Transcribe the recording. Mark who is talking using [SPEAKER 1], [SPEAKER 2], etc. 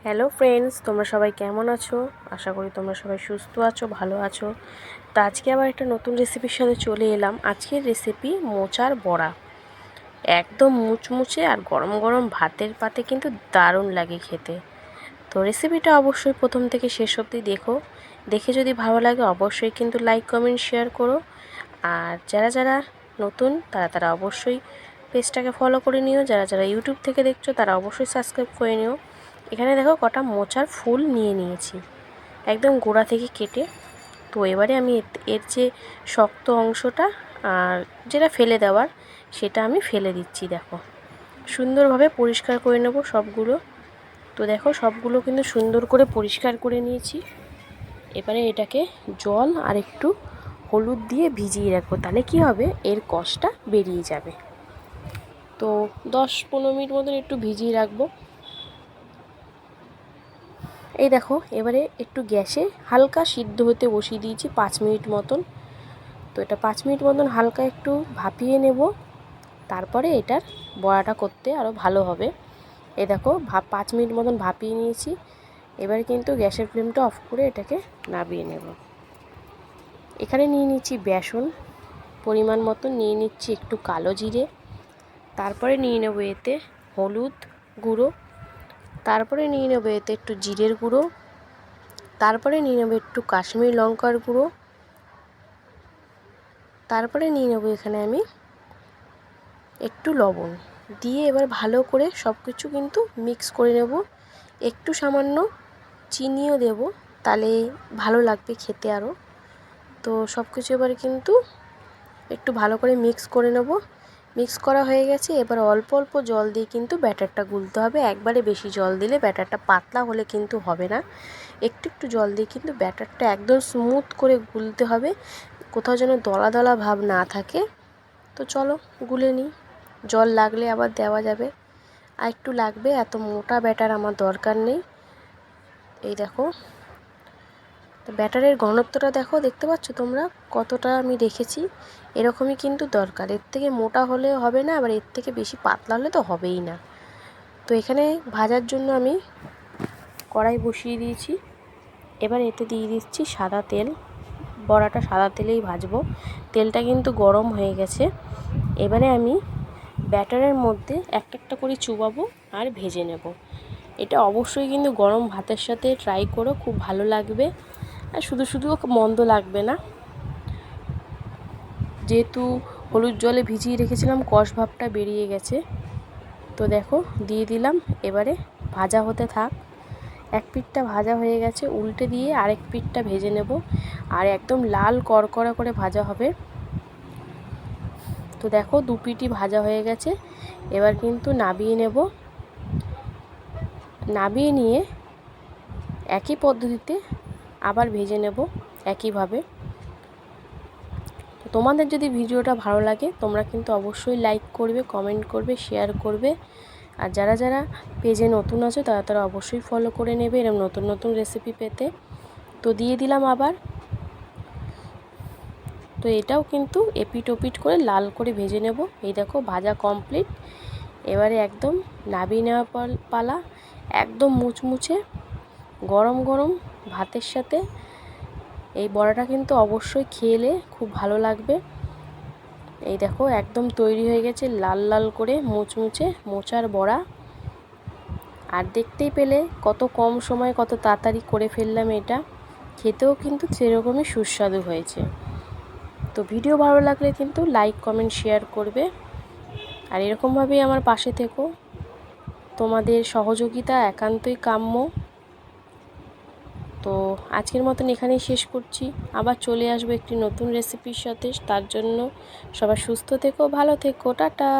[SPEAKER 1] Hello friends, তোমরা সবাই কেমন আছো? আশা করি তোমরা সবাই সুস্থ আছো, ভালো আছো। তো আজকে আবার একটা নতুন রেসিপির সাথে চলে এলাম। আজকের রেসিপি মোচার বড়া। একদম মুচমুচে আর গরম গরম ভাতের পাতে কিন্তু দারুণ লাগে খেতে। তো রেসিপিটা অবশ্যই প্রথম থেকে শেষ অবধি দেখো। দেখে যদি ভালো লাগে অবশ্যই কিন্তু লাইক কমেন্ট শেয়ার করো। আর যারা যারা নতুন তারা অবশ্যই পেজটাকে ফলো করে নিও। যারা যারা ইউটিউব থেকে দেখছো তারা অবশ্যই সাবস্ক্রাইব করে নিও। এখানে দেখো কটা মোচার ফুল নিয়ে নিয়েছি, একদম গোড়া থেকে কেটে। তো এবারে আমি এর যে শক্ত অংশটা আর যেটা ফেলে দেওয়ার সেটা আমি ফেলে দিচ্ছি। দেখো সুন্দরভাবে পরিষ্কার করে নেব সবগুলো। তো দেখো সবগুলো কিন্তু সুন্দর করে পরিষ্কার করে নিয়েছি। এবারে এটাকে জল আর একটু হলুদ দিয়ে ভিজিয়ে রাখবো, তাহলে কি হবে, এর কষটা বেরিয়ে যাবে। তো 10-15 মিনিট মতন একটু ভিজিয়ে রাখবো। এই দেখো এবারে একটু গ্যাসে হালকা সিদ্ধ হতে বসিয়ে দিয়েছি 5 মিনিট মতন। তো এটা 5 মিনিট মতন হালকা একটু ভাপিয়ে নেব, তারপরে এটার বড়াটা করতে আরও ভালো হবে। এই দেখো 5 মিনিট মতন ভাপিয়ে নিয়েছি। এবারে কিন্তু গ্যাসের ফ্লেমটা অফ করে এটাকে নামিয়ে নেব। এখানে নিয়ে নিচ্ছি বেসন পরিমাণ মতো, নিয়ে নিচ্ছি একটু কালো জিরে, তারপরে নিয়ে নেব এতে হলুদ গুঁড়ো, তারপরে নিয়ে নেব এতে একটু জিরের গুঁড়ো, তারপরে নিয়ে নেব একটু কাশ্মীরি লঙ্কার গুঁড়ো, তারপরে নিয়ে নেব এখানে আমি একটু লবণ দিয়ে এবার ভালো করে সব কিছু কিন্তু মিক্স করে নেব। একটু সামান্য চিনিও দেব, তাহলে ভালো লাগবে খেতে আরও। তো সব কিছু এবারে কিন্তু একটু ভালো করে মিক্স করে নেব। মিক্স করা হয়ে গেছে। এবার অল্প অল্প জল দিয়ে কিন্তু ব্যাটারটা গুলতে হবে। একবারে বেশি জল দিলে ব্যাটারটা পাতলা হলে কিন্তু হবে না। একটু একটু জল দিয়ে কিন্তু ব্যাটারটা একদম স্মুথ করে গুলতে হবে, কোথাও যেন দলা দলা ভাব না থাকে। তো চলো গুলে নিই, জল লাগলে আবার দেওয়া যাবে। আর একটু লাগবে, এত মোটা ব্যাটার আমার দরকার নেই। এই দেখো, তো ব্যাটারের ঘনত্বটা দেখো, দেখতে পাচ্ছ তোমরা কতটা আমি রেখেছি। এরকমই কিন্তু দরকার, এর থেকে মোটা হলে হবে না, আবার এর থেকে বেশি পাতলা হলে তো হবেই না। তো এখানে ভাজার জন্য আমি কড়াই বসিয়ে দিয়েছি। এবার এতে দিয়ে দিচ্ছি সাদা তেল। বড়াটা সাদা তেলেই ভাজবো। তেলটা কিন্তু গরম হয়ে গেছে। এবারে আমি ব্যাটারের মধ্যে একটা একটা করে চুবাবো আর ভেজে নেব। এটা অবশ্যই কিন্তু গরম ভাতের সাথে ট্রাই করো, খুব ভালো লাগবে। আর শুধু শুধু মন্দ লাগবে না। যেহেতু হলুদ জলে ভিজিয়ে রেখেছিলাম, কষ ভাবটা বেরিয়ে গেছে। তো দেখো দিয়ে দিলাম। এবারে ভাজা হতে থাক। এক পিঠটা ভাজা হয়ে গেছে, উল্টে দিয়ে আরেক পিঠটা ভেজে নেব। আর একদম লাল কড়কড়া করে ভাজা হবে। তো দেখো দু পিঠই ভাজা হয়ে গেছে। এবার কিন্তু নামিয়ে নেব। নামিয়ে নিয়ে একই পদ্ধতিতে আবার ভেজে নেব একইভাবে। তো তোমাদের যদি ভিডিওটা ভালো লাগে তোমরা কিন্তু অবশ্যই লাইক করবে, কমেন্ট করবে, শেয়ার করবে। আর যারা যারা পেজে নতুন আছো তারা অবশ্যই ফলো করে নেবে এরকম নতুন নতুন রেসিপি পেতে। তো দিয়ে দিলাম আবার। তো এটাও কিন্তু এপিট ওপিট করে লাল করে ভেজে নেব। এই দেখো ভাজা কমপ্লিট। এবারে একদম নামিয়ে নেওয়ার পালা। একদম মুচমুচে গরম গরম ভাতের সাথে এই বড়াটা কিন্তু অবশ্যই খেলে খুব ভালো লাগবে। এই দেখো একদম তৈরি হয়ে গেছে লাল লাল করে মুচমুচে মোচার বড়া। আর দেখতেই পেলে কত কম সময় কত তাড়াতাড়ি করে ফেললাম এটা। খেতেও কিন্তু সেরকমই সুস্বাদু হয়েছে। তো ভিডিও ভালো লাগলে কিন্তু লাইক কমেন্ট শেয়ার করবে। আর এরকমভাবেই আমার পাশে থেকো, তোমাদের সহযোগিতা একান্তই কাম্য। তো আজকের মতন এখানেই শেষ করছি। আবার চলে আসবো একটি নতুন রেসিপির সাথে। তার জন্য সবাই সুস্থ থেকো, ভালো থেকো, টাটা।